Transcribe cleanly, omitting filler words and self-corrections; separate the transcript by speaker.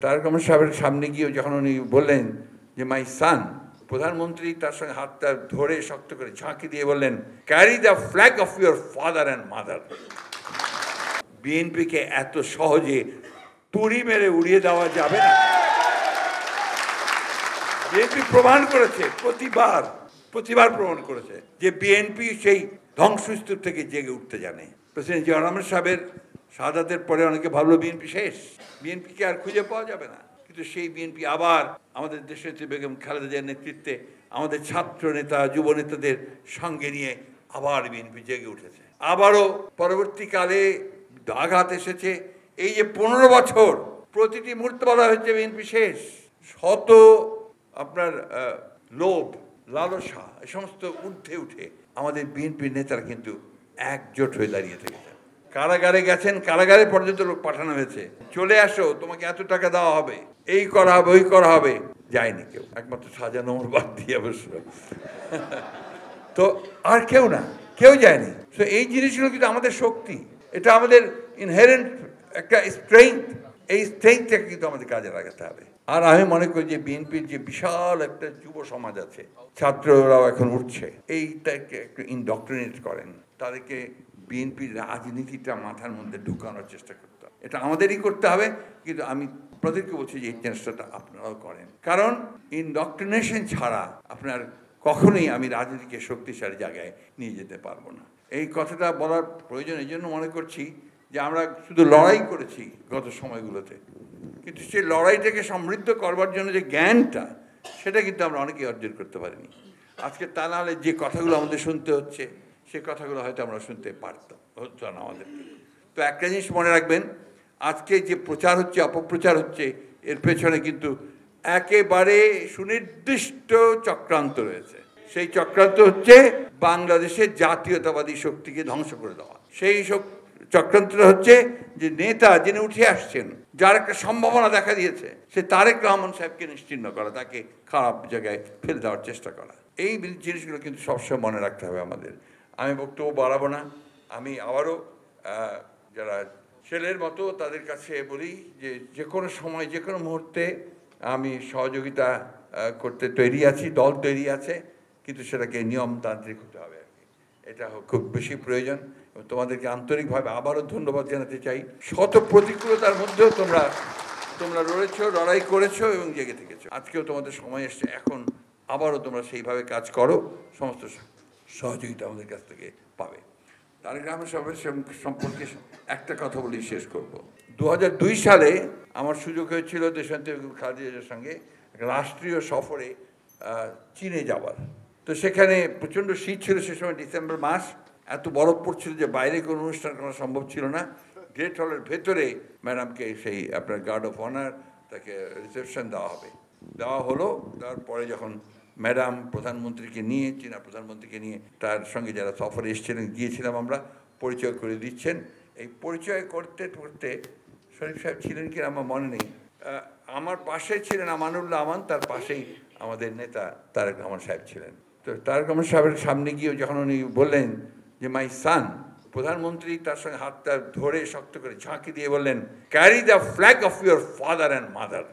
Speaker 1: তারেক রহমান সাহেবের সামনে গিয়ে যখন উনি বললেন যে মাই সান, প্রধানমন্ত্রী তার সঙ্গে হাতটা ধরে শক্ত করে ঝাঁকি দিয়ে বললেন, carry the flag of your father and mother. বিএনপিকে এত সহজে তুড়ি মেরে উড়িয়ে দেওয়া যাবে না। বিএনপি প্রমাণ করেছে, প্রতিবার প্রমাণ করেছে যে বিএনপি সেই ধ্বংসস্তূপ থেকে জেগে উঠতে জানে। প্রেসিডেন্ট জিয়া রহমান সাহেবের শাহাদাতের পরে অনেকে ভাবলো বিএনপি শেষ, বিএনপিকে আর খুঁজে পাওয়া যাবে না। কিন্তু সেই বিএনপি আবার আমাদের দেশনেত্রী বেগম খালেদা জিয়ার নেতৃত্বে আমাদের ছাত্র নেতা, যুব নেতাদের সঙ্গে নিয়ে আবার বিএনপি জেগে উঠেছে। আবারও পরবর্তীকালে আঘাত এসেছে। এই যে 15 বছর প্রতিটি মুহূর্তে বলা হচ্ছে বিএনপি শেষ, শত আপনার লোভ, লালসা, এই সমস্ত ঊর্ধ্বে উঠে আমাদের বিএনপির নেতারা কিন্তু একজোট হয়ে দাঁড়িয়ে থেকেছে। কারাগারে গেছেন, কারাগারে পর্যন্ত লোক পাঠানো হয়েছে, চলে আসো, তোমাকে এত টাকা দেওয়া হবে, এই করা হবে, ওই করা হবে। যায়নি কেউ, একমাত্র সাজানো বাদ দিয়ে অবশ্য। তো আর কেউ যায়নি। তো এই জিনিসগুলো কিন্তু আমাদের শক্তি, এটা আমাদের ইনহেরেন্ট একটা স্ট্রেংথ। এই স্ট্রেংথটাকে কিন্তু আমাদের কাজে লাগাতে হবে। আর আমি মনে করি যে বিএনপির যে বিশাল একটা যুব সমাজ আছে, ছাত্ররাও এখন উঠছে, এইটাকে একটু ইনডক্ট্রিনেট করেন, তাদেরকে বিএনপির রাজনীতিটা মাথার মধ্যে ঢুকানোর চেষ্টা করতে হবে। এটা আমাদেরই করতে হবে, কিন্তু আমি আপনাদেরকে বলছি যে এই চেষ্টাটা আপনারাও করেন। কারণ ইনডক্ট্রিনেশন ছাড়া আপনার কখনোই আমি রাজনীতিকে শক্তিশালী জায়গায় নিয়ে যেতে পারবো না। এই কথাটা বলার প্রয়োজন এই জন্য মনে করছি যে আমরা শুধু লড়াই করেছি গত সময়গুলোতে, কিন্তু সেই লড়াইটাকে সমৃদ্ধ করবার জন্য যে জ্ঞানটা, সেটা কিন্তু আমরা অনেকেই অর্জন করতে পারিনি। আজকে তা নাহলে যে কথাগুলো আমাদের শুনতে হচ্ছে, সে কথাগুলো হয়তো আমরা শুনতে পারতাম, হতো না আমাদের। তো একটা জিনিস মনে রাখবেন, আজকে যে প্রচার হচ্ছে, অপপ্রচার হচ্ছে, এর পেছনে কিন্তু একেবারে সুনির্দিষ্ট চক্রান্ত রয়েছে। সেই চক্রান্ত হচ্ছে বাংলাদেশের জাতীয়তাবাদী শক্তিকে ধ্বংস করে দেওয়া। সেই চক্রান্তটা হচ্ছে যে নেতা যিনি উঠে আসছেন, যার একটা সম্ভাবনা দেখা দিয়েছে, সে তারেক রহমান সাহেবকে নিশ্চিহ্ন করা, তাকে খারাপ জায়গায় ফেলে দেওয়ার চেষ্টা করা। এই জিনিসগুলো কিন্তু সবসময় মনে রাখতে হবে আমাদের। আমি বক্তব্য বাড়াবো না। আমি আবারও যারা ছেলের মতো তাদের কাছে বলি যে কোনো সময়, যে কোনো মুহূর্তে আমি সহযোগিতা করতে তৈরি আছি, দল তৈরি আছে, কিন্তু সেটাকে নিয়মতান্ত্রিক হতে হবে আর কি। এটা খুব বেশি প্রয়োজন। তোমাদেরকে আন্তরিকভাবে আবারও ধন্যবাদ জানাতে চাই। শত প্রতিকূলতার মধ্যেও তোমরা লড়েছো, লড়াই করেছো এবং জেগে থেকেছো। আজকেও তোমাদের সময় এসছে, এখন আবারও তোমরা সেইভাবে কাজ করো, সমস্ত সহযোগিতা আমাদের কাছ থেকে পাবে। তারেক রহমান সাহেবের সম্পর্কে একটা কথা বলি, শেষ করব। 2002 সালে আমার সুযোগ হয়েছিল দেশনেত্রী বেগম খালেদা জিয়ার সঙ্গে রাষ্ট্রীয় সফরে চীনে যাওয়ার। তো সেখানে প্রচণ্ড শীত ছিল সে সময়, ডিসেম্বর মাস, এত বরফ পড়ছিল যে বাইরে কোনো অনুষ্ঠান করা সম্ভব ছিল না। গ্রেট হলের ভেতরে ম্যাডামকে সেই আপনার গার্ড অফ অনার, তাকে রিসেপশন দেওয়া হলো। তারপরে যখন ম্যাডাম প্রধানমন্ত্রীকে নিয়ে, চীনা প্রধানমন্ত্রীকে নিয়ে, তার সঙ্গে যারা সফরে এসেছিলেন, গিয়েছিলাম আমরা, পরিচয় করে দিচ্ছেন। এই পরিচয় করতে করতে শরীফ সাহেব ছিলেন কিনা আমার মনে নেই, আমার পাশে ছিলেন আমানুল্লাহ আমান, তার পাশেই আমাদের নেতা তারেক রহমান সাহেব ছিলেন। তো তারেক রহমান সাহেবের সামনে গিয়ে যখন উনি বললেন যে মাই সান, প্রধানমন্ত্রী তার সঙ্গে হাতটা ধরে শক্ত করে ঝাঁকি দিয়ে বললেন, carry the flag of your father and mother.